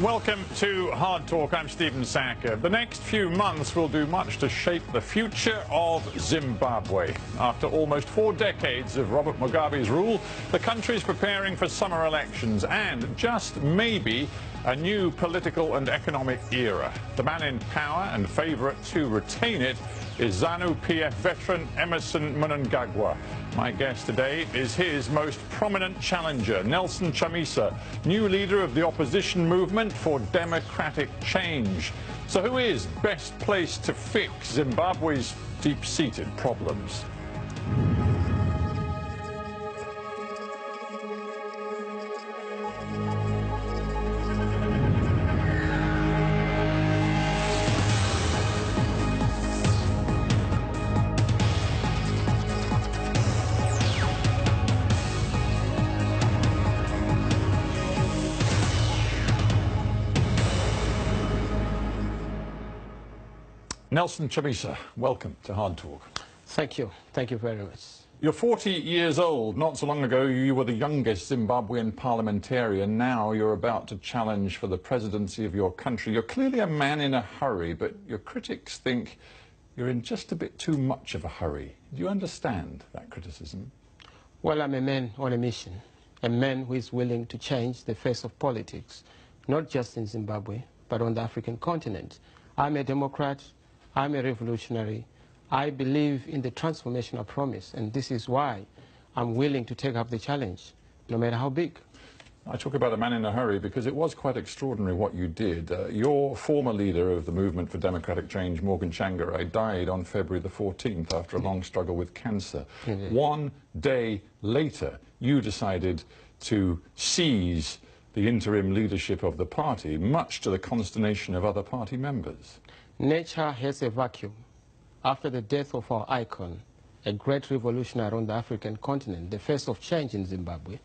Welcome to Hard Talk. I'm Stephen Sacker. The next few months will do much to shape the future of Zimbabwe. After almost 4 decades of Robert Mugabe's rule, the country is preparing for summer elections and, just maybe, a new political and economic era. The man in power and favourite to retain it is ZANU-PF veteran Emmerson Mnangagwa. My guest today is his most prominent challenger, Nelson Chamisa, new leader of the opposition movement for democratic change. So who is best placed to fix Zimbabwe's deep-seated problems? Nelson Chamisa, welcome to Hard Talk. Thank you. Thank you very much. You're 40 years old. Not so long ago, you were the youngest Zimbabwean parliamentarian. Now you're about to challenge for the presidency of your country. You're clearly a man in a hurry, but your critics think you're in just a bit too much of a hurry. Do you understand that criticism? Well, I'm a man on a mission, a man who is willing to change the face of politics, not just in Zimbabwe, but on the African continent. I'm a Democrat. I'm a revolutionary. I believe in the transformational promise, and this is why I'm willing to take up the challenge, no matter how big. I talk about a man in a hurry because it was quite extraordinary what you did. Your former leader of the Movement for Democratic Change, Morgan Tsvangirai, died on February the 14th after a long struggle with cancer. Indeed. 1 day later, you decided to seize the interim leadership of the party, much to the consternation of other party members. Nature has a vacuum. After the death of our icon, a great revolutionary on the African continent, the face of change in Zimbabwe,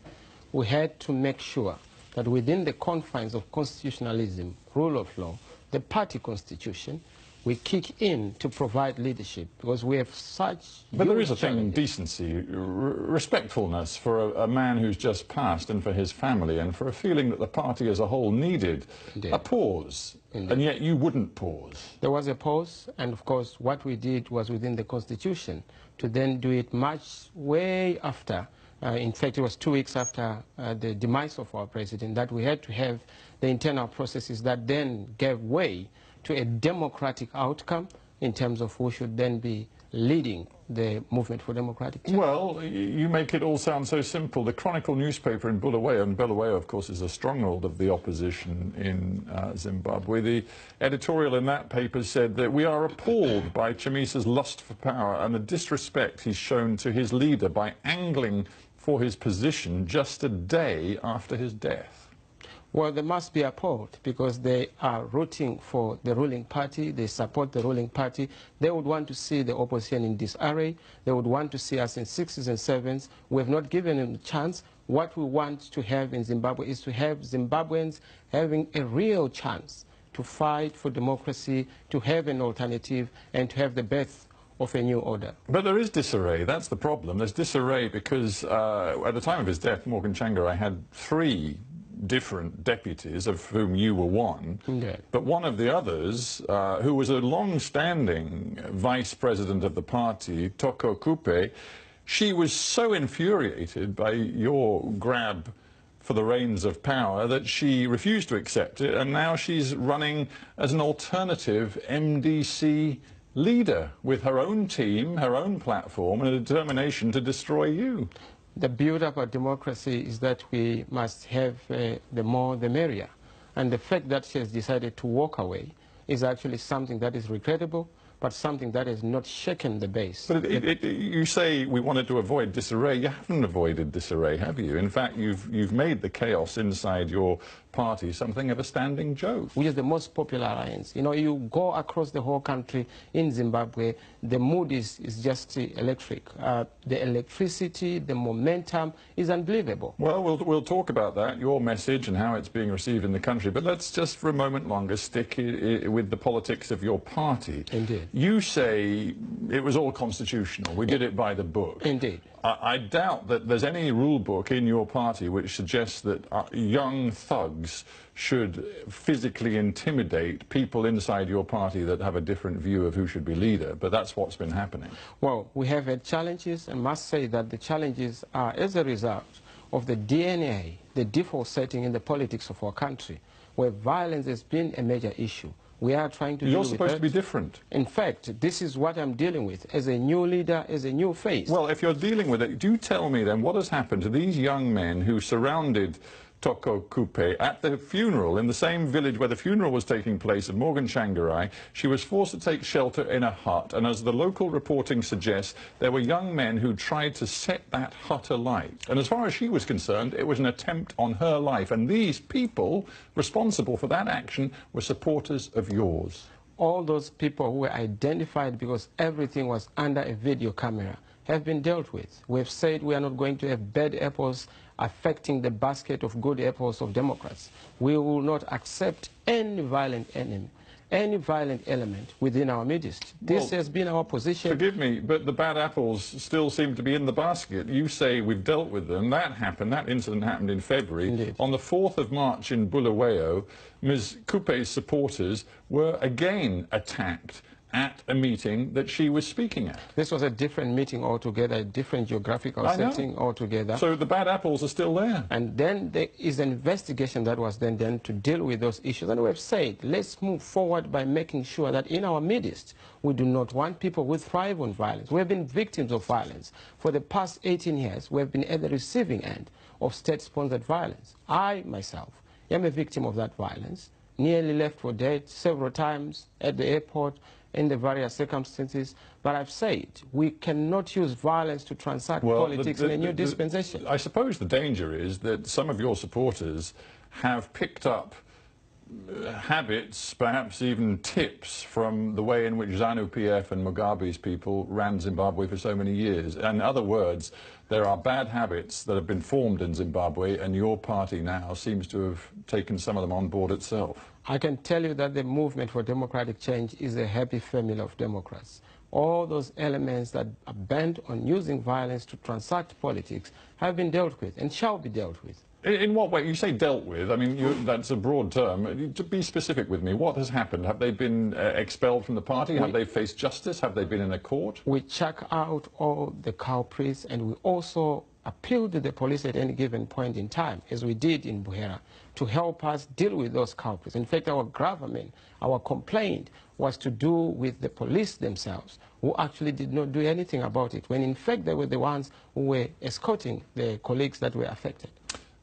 we had to make sure that within the confines of constitutionalism, rule of law, the party constitution, we kick in to provide leadership because we have such... But there is a thing in decency, respectfulness for a man who's just passed and for his family and for a feeling that the party as a whole needed a pause. Indeed. And yet you wouldn't pause. There was a pause, and of course what we did was within the constitution to then do it much way after. In fact, it was 2 weeks after the demise of our president that we had to have the internal processes that then gave way to a democratic outcome in terms of who should then be leading the movement for democratic change. Well, you make it all sound so simple. The Chronicle newspaper in Bulawayo, and Bulawayo, of course, is a stronghold of the opposition in Zimbabwe. The editorial in that paper said that we are appalled by Chamisa's lust for power and the disrespect he's shown to his leader by angling for his position just a day after his death. Well, they must be appalled because they are rooting for the ruling party. They support the ruling party. They would want to see the opposition in disarray. They would want to see us in 6s and 7s. We have not given them a chance. What we want to have in Zimbabwe is to have Zimbabweans having a real chance to fight for democracy, to have an alternative, and to have the birth of a new order. But there is disarray. That's the problem. There's disarray because at the time of his death, Morgan Tsvangirai had 3 different deputies, of whom you were one. Yeah. But one of the others, who was a long-standing vice president of the party, Toko Kupe, she was so infuriated by your grab for the reins of power that she refused to accept it, and now she's running as an alternative MDC leader with her own team, her own platform, and a determination to destroy you. The build-up of democracy is that we must have the more the merrier. And the fact that she has decided to walk away is actually something that is regrettable, but something that has not shaken the base. But you say we wanted to avoid disarray. You haven't avoided disarray, have you? In fact, you've made the chaos inside your party something of a standing joke. Which is the most popular alliance. You know, you go across the whole country in Zimbabwe, the mood is just electric. The electricity, the momentum is unbelievable. Well, we'll talk about that, your message and how it's being received in the country. But let's just for a moment longer stick with the politics of your party. Indeed. You say it was all constitutional. We did it by the book. Indeed. I doubt that there's any rule book in your party which suggests that young thugs should physically intimidate people inside your party that have a different view of who should be leader, but that's what's been happening. Well, we have had challenges, and must say that the challenges are as a result of the DNA, the default setting in the politics of our country, where violence has been a major issue. We are trying to deal with it. You're supposed to be different. In fact, this is what I'm dealing with as a new leader, as a new face. Well, if you're dealing with it, do tell me then what has happened to these young men who surrounded Toko Kupe at the funeral in the same village where the funeral was taking place of Morgan Tsvangirai. She was forced to take shelter in a hut, and as the local reporting suggests, there were young men who tried to set that hut alight. And as far as she was concerned, it was an attempt on her life, and these people responsible for that action were supporters of yours. All those people who were identified because everything was under a video camera have been dealt with. We've said we are not going to have bad apples affecting the basket of good apples of Democrats. We will not accept any violent enemy, any violent element within our midst. This has been our position. Forgive me, but the bad apples still seem to be in the basket. You say we've dealt with them. That happened. That incident happened in February. Indeed. On the 4th of March in Bulawayo, Ms. Kupe's supporters were again attacked at a meeting that she was speaking at. This was a different meeting altogether, a different geographical setting altogether. So the bad apples are still there. And then there is an investigation that was then done to deal with those issues. And we've said, let's move forward by making sure that in our midst, we do not want people who thrive on violence. We have been victims of violence. For the past 18 years, we have been at the receiving end of state-sponsored violence. I, myself, am a victim of that violence, nearly left for dead several times at the airport, in the various circumstances, but I've said we cannot use violence to transact politics in a new dispensation. I suppose the danger is that some of your supporters have picked up habits, perhaps even tips, from the way in which ZANU-PF and Mugabe's people ran Zimbabwe for so many years. In other words, there are bad habits that have been formed in Zimbabwe, and your party now seems to have taken some of them on board itself. I can tell you that the movement for democratic change is a happy family of Democrats. All those elements that are bent on using violence to transact politics have been dealt with and shall be dealt with. In what way? You say dealt with. I mean, that's a broad term. To be specific with me, what has happened? Have they been expelled from the party? Have they faced justice? Have they been in a court? We check out all the culprits, and we also appeal to the police at any given point in time, as we did in Buhera, to help us deal with those culprits. In fact, our government, our complaint was to do with the police themselves, who actually did not do anything about it, when in fact they were the ones who were escorting the colleagues that were affected.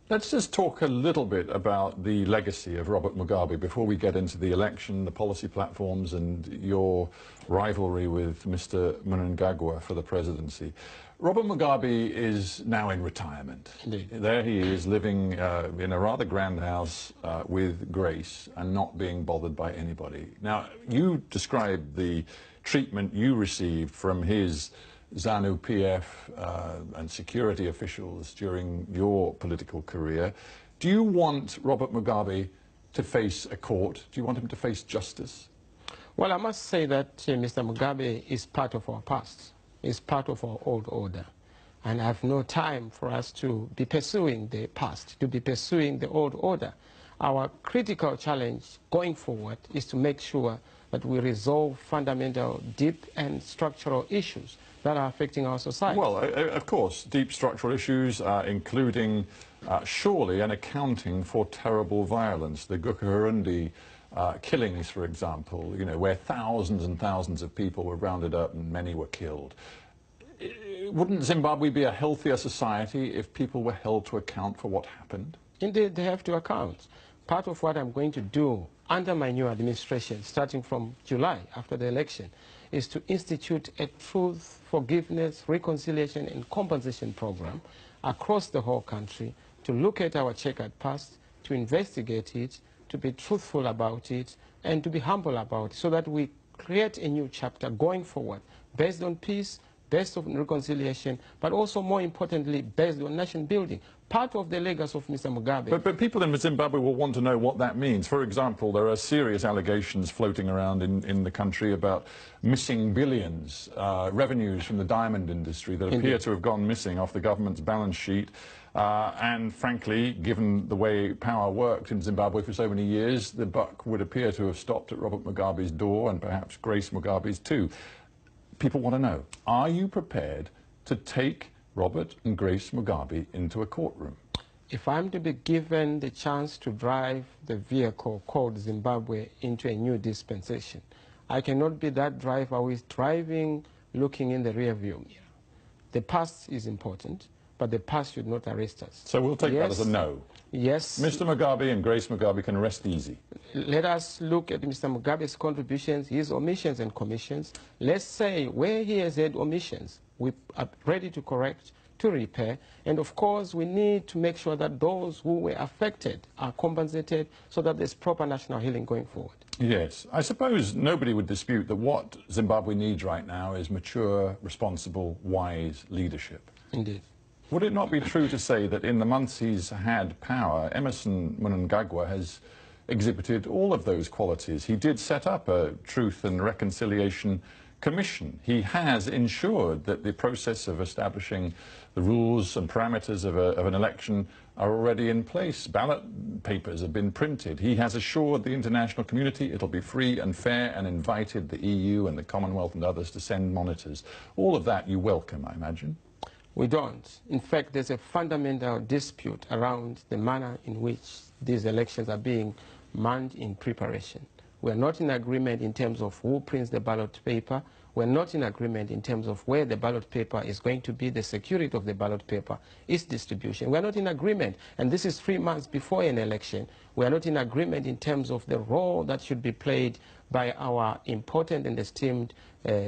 Let's just talk a little bit about the legacy of Robert Mugabe before we get into the election, the policy platforms, and your rivalry with Mr. Mnangagwa for the presidency. Robert Mugabe is now in retirement. Indeed. There he is, living in a rather grand house with grace and not being bothered by anybody. Now, you described the treatment you received from his ZANU-PF and security officials during your political career. Do you want Robert Mugabe to face a court? Do you want him to face justice? Well, I must say that Mr. Mugabe is part of our past, is part of our old order. And I have no time for us to be pursuing the past, to be pursuing the old order. Our critical challenge going forward is to make sure that we resolve fundamental, deep and structural issues that are affecting our society. Well, of course, deep structural issues, including surely an accounting for terrible violence. The Gukahurundi killings, for example, you know, where thousands and thousands of people were rounded up and many were killed. Wouldn't Zimbabwe be a healthier society if people were held to account for what happened? Indeed, they have to account. Part of what I'm going to do under my new administration, starting from July after the election, is to institute a truth, forgiveness, reconciliation and compensation program across the whole country to look at our checkered past, to investigate it, to be truthful about it, and to be humble about it, so that we create a new chapter going forward based on peace, based on reconciliation, but also more importantly, based on nation building. Part of the legacy of Mr. Mugabe. But people in Zimbabwe will want to know what that means. For example, there are serious allegations floating around in the country about missing billions, revenues from the diamond industry that appear to have gone missing off the government's balance sheet. And frankly, given the way power worked in Zimbabwe for so many years, the buck would appear to have stopped at Robert Mugabe's door and perhaps Grace Mugabe's too. People want to know, are you prepared to take Robert and Grace Mugabe into a courtroom? If I'm to be given the chance to drive the vehicle called Zimbabwe into a new dispensation, I cannot be that driver who is driving looking in the rear view mirror. The past is important, but the past should not arrest us. So we'll take that as a no. Yes. Mr. Mugabe and Grace Mugabe can rest easy. Let us look at Mr. Mugabe's contributions, his omissions and commissions. Let's say where he has had omissions, we are ready to correct, to repair, and of course we need to make sure that those who were affected are compensated so that there's proper national healing going forward. Yes. I suppose nobody would dispute that what Zimbabwe needs right now is mature, responsible, wise leadership. Indeed. Would it not be true to say that in the months he's had power, Emerson Mnangagwa has exhibited all of those qualities? He did set up a Truth and Reconciliation Commission. He has ensured that the process of establishing the rules and parameters of an election are already in place. Ballot papers have been printed. He has assured the international community it'll be free and fair and invited the EU and the Commonwealth and others to send monitors. All of that you welcome, I imagine. We don't. In fact, there's a fundamental dispute around the manner in which these elections are being manned in preparation. We're not in agreement in terms of who prints the ballot paper. We're not in agreement in terms of where the ballot paper is going to be, the security of the ballot paper, its distribution. We're not in agreement, and this is 3 months before an election. We're not in agreement in terms of the role that should be played by our important and esteemed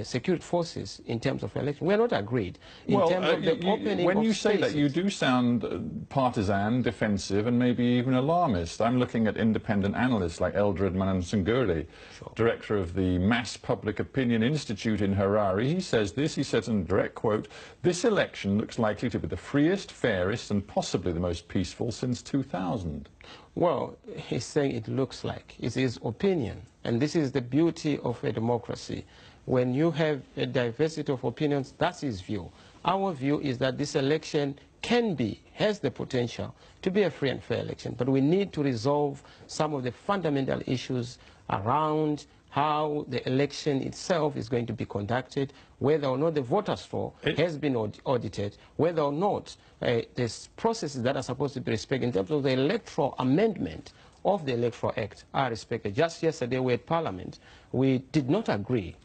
security forces in terms of election. We're not agreed in terms of the opening when of you say spaces. that, you do sound partisan, defensive, and maybe even alarmist. I'm looking at independent analysts like Eldred Manansangule, director of the Mass Public Opinion Institute in Harare. He says this, he says in a direct quote, "This election looks likely to be the freest, fairest, and possibly the most peaceful since 2000. Well, he's saying it looks like. It's his opinion. And this is the beauty of a democracy. When you have a diversity of opinions, that's his view. Our view is that this election can be, has the potential to be a free and fair election. But we need to resolve some of the fundamental issues around how the election itself is going to be conducted, whether or not the voters' roll has been audited, whether or not there's processes that are supposed to be respected in terms of the electoral amendment of the Electoral Act are respected. Just yesterday we had Parliament. We did not agree,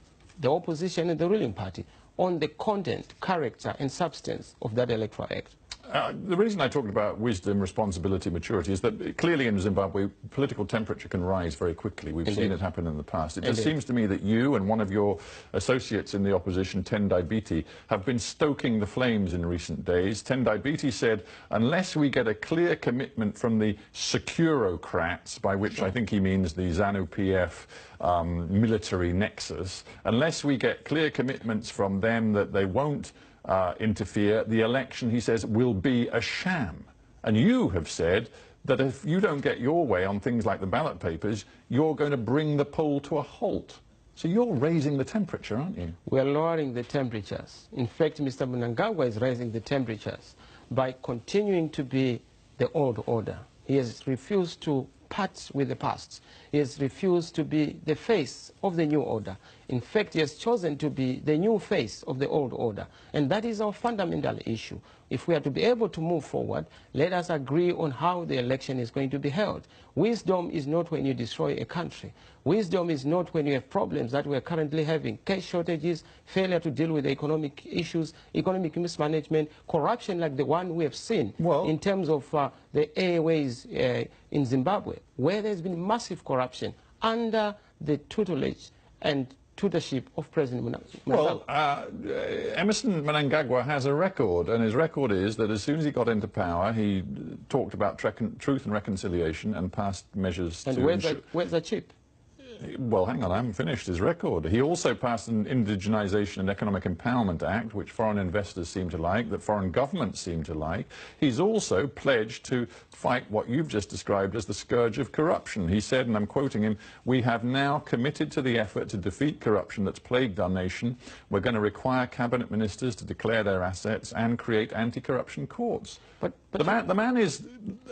the opposition and the ruling party, on the content, character and substance of that Electoral Act. The reason I talked about wisdom, responsibility, maturity is that clearly in Zimbabwe, political temperature can rise very quickly. We've seen it happen in the past. It just seems to me that you and one of your associates in the opposition, Tendai Biti, have been stoking the flames in recent days. Tendai Biti said, unless we get a clear commitment from the securocrats, by which I think he means the ZANU-PF military nexus, unless we get clear commitments from them that they won't interfere, the election, he says, will be a sham. And you have said that if you don't get your way on things like the ballot papers, you're going to bring the poll to a halt. So you're raising the temperature, aren't you? We're lowering the temperatures. In fact, Mr. Mnangagwa is raising the temperatures by continuing to be the old order. He has refused to part with the past. He has refused to be the face of the new order. In fact, he has chosen to be the new face of the old order. And that is our fundamental issue. If we are to be able to move forward, let us agree on how the election is going to be held. Wisdom is not when you destroy a country. Wisdom is not when you have problems that we are currently having, cash shortages, failure to deal with the economic issues, economic mismanagement, corruption like the one we have seen in terms of the airways in Zimbabwe, where there's been massive corruption under the tutelage and tutorship of President Mnangagwa. Well, Emerson Mnangagwa has a record, and his record is that as soon as he got into power, he talked about truth and reconciliation and passed measures and to where's the chip? Well, hang on, I haven't finished his record. He also passed an Indigenization and Economic Empowerment Act, which foreign investors seem to like, that foreign governments seem to like. He's also pledged to fight what you've just described as the scourge of corruption. He said, and I'm quoting him, "We have now committed to the effort to defeat corruption that's plagued our nation. We're going to require cabinet ministers to declare their assets and create anti-corruption courts." But the man is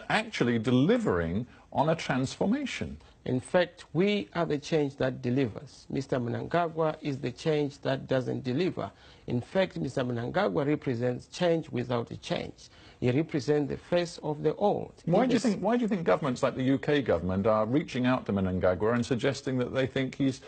actually delivering on a transformation. In fact, we are the change that delivers. Mr. Mnangagwa is the change that doesn't deliver. In fact, Mr. Mnangagwa represents change without a change. He represents the face of the old. Why do you think governments like the UK government are reaching out to Mnangagwa and suggesting that they think he's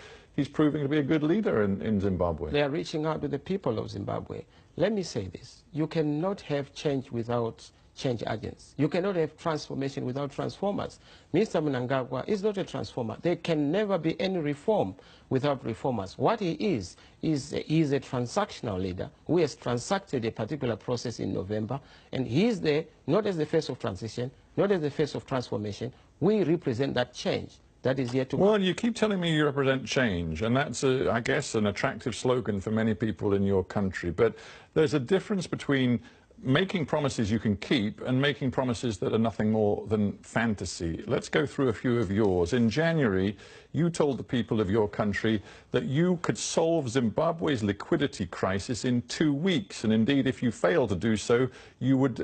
proving to be a good leader in Zimbabwe? They are reaching out to the people of Zimbabwe. Let me say this. You cannot have change without change agents. You cannot have transformation without transformers. Mr. Mnangagwa is not a transformer. There can never be any reform without reformers. What he is he is a transactional leader who has transacted a particular process in November, and he is there not as the face of transition, not as the face of transformation. We represent that change. That is yet to Well, you keep telling me you represent change, and that's, I guess, an attractive slogan for many people in your country. But there's a difference between making promises you can keep and making promises that are nothing more than fantasy. Let's go through a few of yours. In January, you told the people of your country that you could solve Zimbabwe's liquidity crisis in 2 weeks. And indeed, if you failed to do so, you would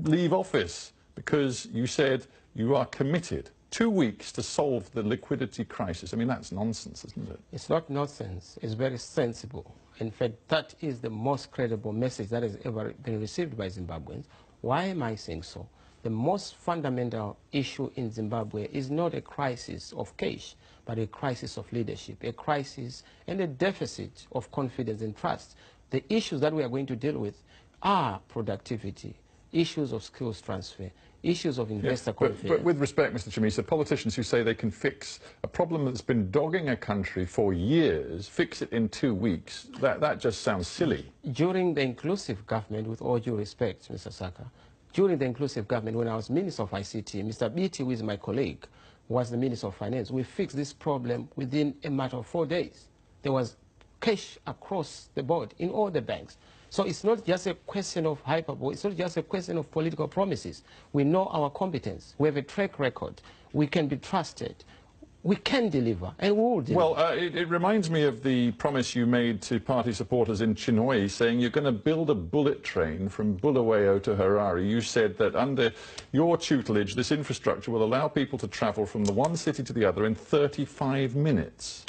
leave office, because you said you are committed. 2 weeks to solve the liquidity crisis. I mean, that's nonsense, isn't it? It's not nonsense. It's very sensible. In fact, that is the most credible message that has ever been received by Zimbabweans. Why am I saying so? The most fundamental issue in Zimbabwe is not a crisis of cash, but a crisis of leadership, a crisis and a deficit of confidence and trust. The issues that we are going to deal with are productivity, issues of skills transfer, issues of investor confidence. But with respect, Mr. Chamisa, politicians who say they can fix a problem that's been dogging a country for years, fix it in 2 weeks, that just sounds silly. During the inclusive government, with all due respect, Mr. Saka, during the inclusive government, when I was Minister of ICT, Mr. BT, who is my colleague, was the Minister of Finance, we fixed this problem within a matter of 4 days. There was cash across the board in all the banks. So it's not just a question of hyperbole, it's not just a question of political promises. We know our competence, we have a track record, we can be trusted, we can deliver, and we will deliver. Well, it reminds me of the promise you made to party supporters in Chinhoyi, saying you're going to build a bullet train from Bulawayo to Harare. You said that under your tutelage, this infrastructure will allow people to travel from the one city to the other in 35 minutes.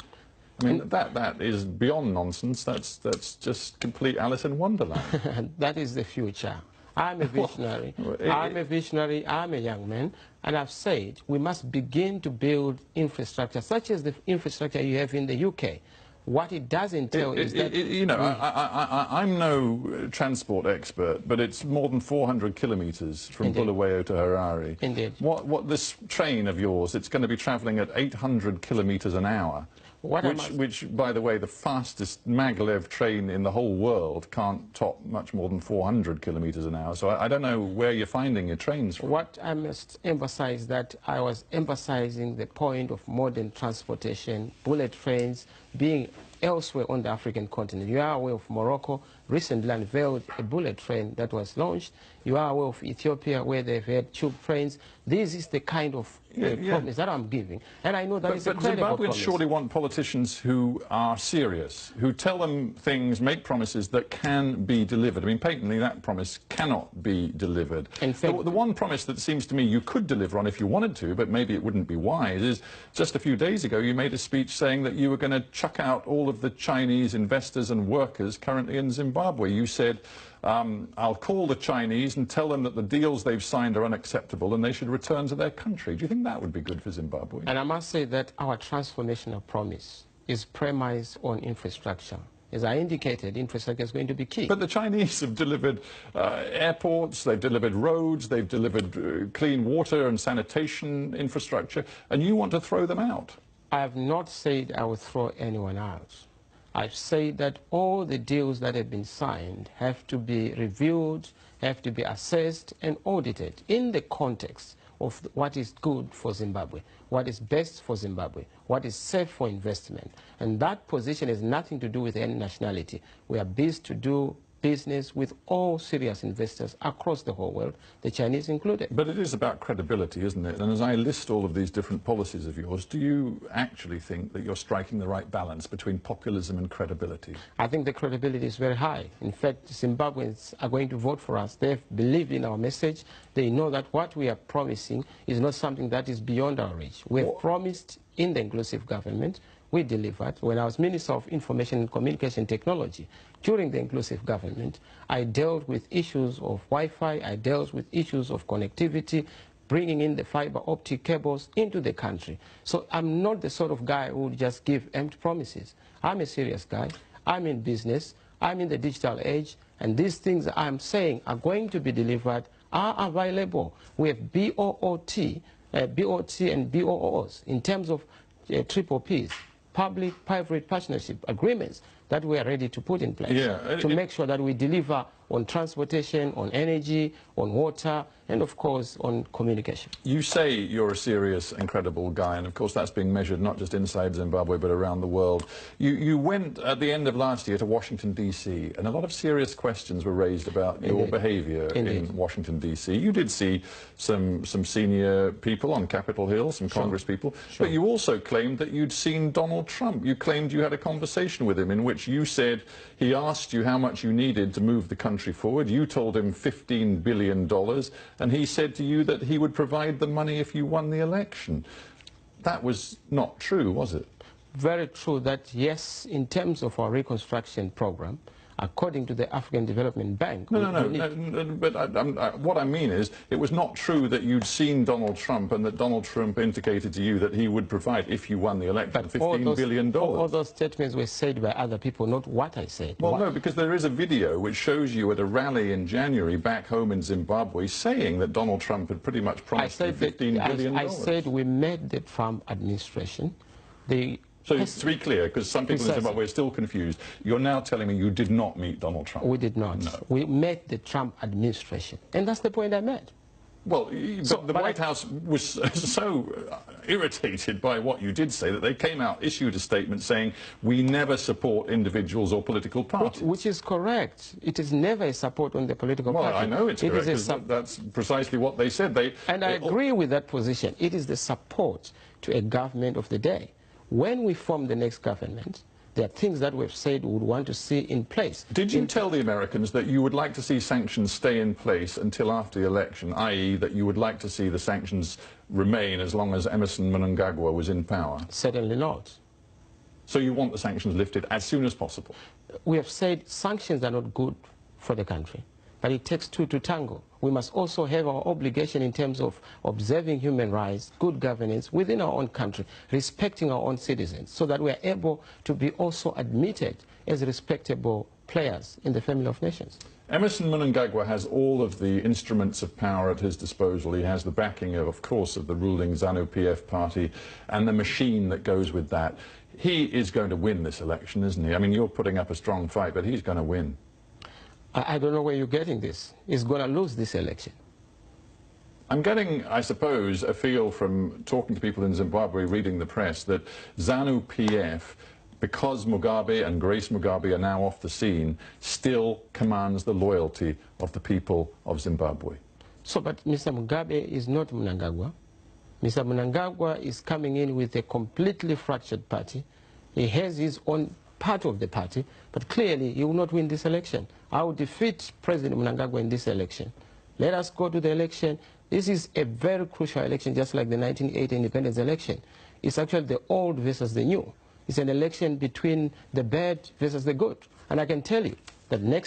I mean, that is beyond nonsense. That's just complete Alice in Wonderland. That is the future. I'm a visionary. I'm a young man, and I've said we must begin to build infrastructure, such as the infrastructure you have in the UK. What it does entail is that... You know, I'm no transport expert, but it's more than 400 kilometres from Bulawayo to Harare. Indeed. What this train of yours, it's going to be travelling at 800 kilometres an hour. Which, by the way, the fastest maglev train in the whole world can't top much more than 400 kilometres an hour. So I don't know where you're finding your trains from. What I must emphasize, that I was emphasizing the point of modern transportation, bullet trains being elsewhere on the African continent. You are aware of Morocco, recently unveiled a bullet train that was launched. You are aware of Ethiopia, where they've had tube trains. This is the kind of promise that I'm giving. And I know that it's a credible promise. But Zimbabweans surely want politicians who are serious, who tell them things, make promises that can be delivered. I mean, patently, that promise cannot be delivered. In fact, the one promise that seems to me you could deliver on if you wanted to, but maybe it wouldn't be wise, is just a few days ago you made a speech saying that you were going to chuck out all of the Chinese investors and workers currently in Zimbabwe. You said, I'll call the Chinese and tell them that the deals they've signed are unacceptable and they should return to their country. Do you think that would be good for Zimbabwe? And I must say that our transformational promise is premised on infrastructure. As I indicated, infrastructure is going to be key. But the Chinese have delivered airports, they've delivered roads, they've delivered clean water and sanitation infrastructure, and you want to throw them out. I have not said I will throw anyone out. I've said that all the deals that have been signed have to be reviewed, have to be assessed and audited in the context of what is good for Zimbabwe, what is best for Zimbabwe, what is safe for investment. And that position has nothing to do with any nationality. We are busy to do business with all serious investors across the whole world, the Chinese included. But it is about credibility, isn't it? And as I list all of these different policies of yours, do you actually think that you're striking the right balance between populism and credibility? I think the credibility is very high. In fact, Zimbabweans are going to vote for us. They've believed in our message. They know that what we are promising is not something that is beyond our reach. We have promised in the inclusive government. We delivered. When I was Minister of Information and Communication Technology, during the inclusive government, I dealt with issues of Wi-Fi, I dealt with issues of connectivity, bringing in the fiber optic cables into the country. So I'm not the sort of guy who would just give empty promises. I'm a serious guy. I'm in business. I'm in the digital age. And these things I'm saying are going to be delivered, are available. We have BOT and BOOs in terms of triple Ps. Public-private partnership agreements that we are ready to put in place to make sure that we deliver on transportation, on energy, on water, and of course on communication. You say you're a serious and credible guy, and of course that's being measured not just inside Zimbabwe but around the world. You went at the end of last year to Washington, D.C., and a lot of serious questions were raised about your behavior in Washington, D.C. You did see some senior people on Capitol Hill, some Congress people, but you also claimed that you'd seen Donald Trump. You claimed you had a conversation with him in which you said he asked you how much you needed to move the country forward. You told him $15 billion, and he said to you that he would provide the money if you won the election. That was not true, was it? Very true that, yes, in terms of our reconstruction program, according to the African Development Bank... But what I mean is, it was not true that you'd seen Donald Trump and that Donald Trump indicated to you that he would provide, if you won the election, $15 billion. All those statements were said by other people, not what I said. Well, no, because there is a video which shows you at a rally in January back home in Zimbabwe saying that Donald Trump had pretty much promised you $15 billion. I said we met the Trump administration. So to be clear, because some people in Zimbabwe are still confused, you're now telling me you did not meet Donald Trump. We did not. No. We met the Trump administration. And that's the point I made. Well, the White House was so irritated by what you did say that they came out, issued a statement saying, we never support individuals or political parties. Which is correct. It is never a support on the political party. Well, I know it's correct, because that's precisely what they said. I agree with that position. It is the support to a government of the day. When we form the next government, there are things that we've said we would want to see in place. Did you tell the Americans that you would like to see sanctions stay in place until after the election, i.e. that you would like to see the sanctions remain as long as Emerson Mnangagwa was in power? Certainly not. So you want the sanctions lifted as soon as possible? We have said sanctions are not good for the country, but it takes two to tango. We must also have our obligation in terms of observing human rights, good governance within our own country, respecting our own citizens, so that we are able to be also admitted as respectable players in the family of nations. Emerson Mnangagwa has all of the instruments of power at his disposal. He has the backing, of course, of the ruling ZANU-PF party and the machine that goes with that. He is going to win this election, isn't he? I mean, you're putting up a strong fight, but he's going to win. I don't know where you're getting this. He's going to lose this election. I'm getting, I suppose, a feel from talking to people in Zimbabwe, reading the press, that ZANU-PF, because Mugabe and Grace Mugabe are now off the scene, still commands the loyalty of the people of Zimbabwe. So, but Mr. Mugabe is not Mnangagwa. Mr. Mnangagwa is coming in with a completely fractured party. He has his own part of the party, but clearly he will not win this election. I will defeat President Mnangagwa in this election. Let us go to the election. This is a very crucial election, just like the 1980 independence election. It's actually the old versus the new. It's an election between the bad versus the good. And I can tell you that next